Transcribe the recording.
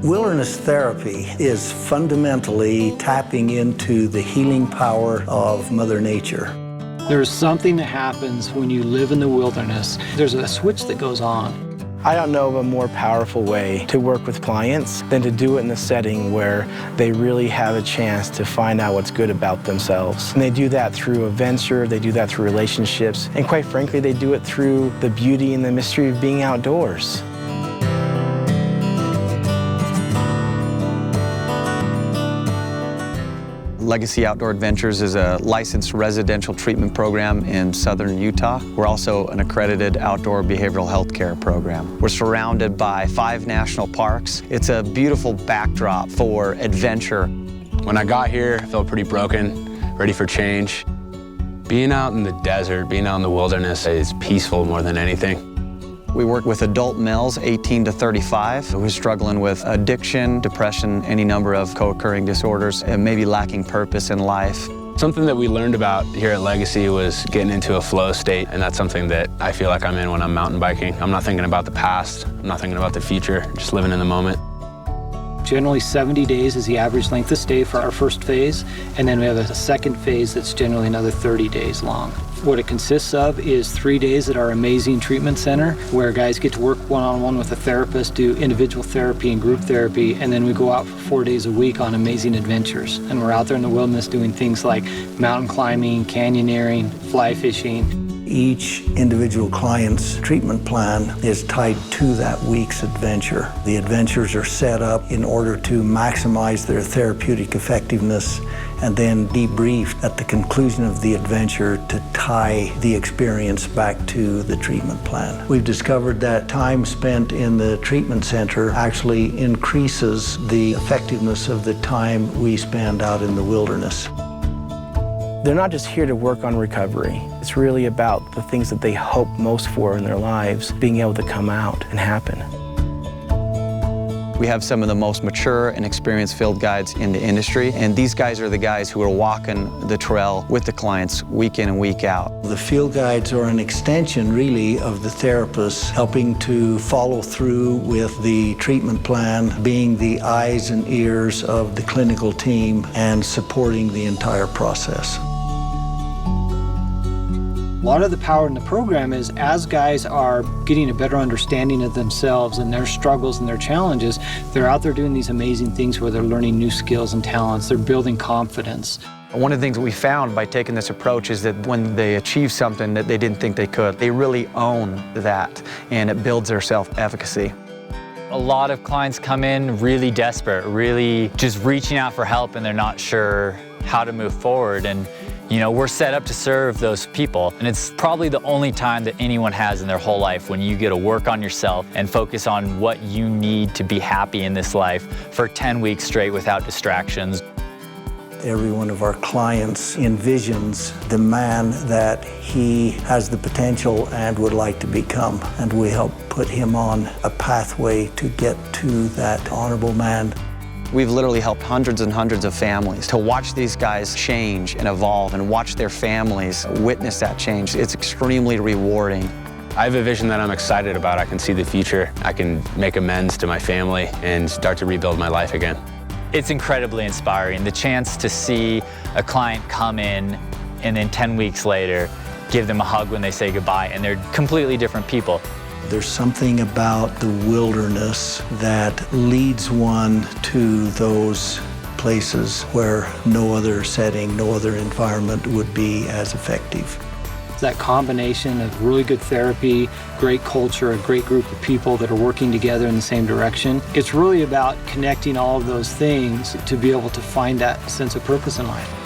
Wilderness therapy is fundamentally tapping into the healing power of Mother Nature. There's something that happens when you live in the wilderness. There's a switch that goes on. I don't know of a more powerful way to work with clients than to do it in a setting where they really have a chance to find out what's good about themselves. And they do that through adventure, they do that through relationships, and quite frankly, they do it through the beauty and the mystery of being outdoors. Legacy Outdoor Adventures is a licensed residential treatment program in southern Utah. We're also an accredited outdoor behavioral health care program. We're surrounded by 5 national parks. It's a beautiful backdrop for adventure. When I got here, I felt pretty broken, ready for change. Being out in the desert, being out in the wilderness is peaceful more than anything. We work with adult males 18 to 35 who are struggling with addiction, depression, any number of co-occurring disorders, and maybe lacking purpose in life. Something that we learned about here at Legacy was getting into a flow state, and that's something that I feel like I'm in when I'm mountain biking. I'm not thinking about the past, I'm not thinking about the future, just living in the moment. Generally 70 days is the average length of stay for our first phase, and then we have a second phase that's generally another 30 days long. What it consists of is 3 days at our amazing treatment center where guys get to work one-on-one with a therapist, do individual therapy and group therapy, and then we go out for 4 days a week on amazing adventures. And we're out there in the wilderness doing things like mountain climbing, canyoneering, fly fishing. Each individual client's treatment plan is tied to that week's adventure. The adventures are set up in order to maximize their therapeutic effectiveness and then debriefed at the conclusion of the adventure to tie the experience back to the treatment plan. We've discovered that time spent in the treatment center actually increases the effectiveness of the time we spend out in the wilderness. They're not just here to work on recovery. It's really about the things that they hope most for in their lives being able to come out and happen. We have some of the most mature and experienced field guides in the industry, and these guys are the guys who are walking the trail with the clients week in and week out. The field guides are an extension, really, of the therapists, helping to follow through with the treatment plan, being the eyes and ears of the clinical team, and supporting the entire process. A lot of the power in the program is as guys are getting a better understanding of themselves and their struggles and their challenges, they're out there doing these amazing things where they're learning new skills and talents, they're building confidence. One of the things that we found by taking this approach is that when they achieve something that they didn't think they could, they really own that, and it builds their self-efficacy. A lot of clients come in really desperate, really just reaching out for help, and they're not sure how to move forward. And you know, we're set up to serve those people, and it's probably the only time that anyone has in their whole life when you get to work on yourself and focus on what you need to be happy in this life for 10 weeks straight without distractions. Every one of our clients envisions the man that he has the potential and would like to become, and we help put him on a pathway to get to that honorable man. We've literally helped hundreds and hundreds of families to watch these guys change and evolve and watch their families witness that change. It's extremely rewarding. I have a vision that I'm excited about. I can see the future. I can make amends to my family and start to rebuild my life again. It's incredibly inspiring. The chance to see a client come in and then 10 weeks later, give them a hug when they say goodbye, and they're completely different people. There's something about the wilderness that leads one to those places where no other setting, no other environment would be as effective. That combination of really good therapy, great culture, a great group of people that are working together in the same direction. It's really about connecting all of those things to be able to find that sense of purpose in life.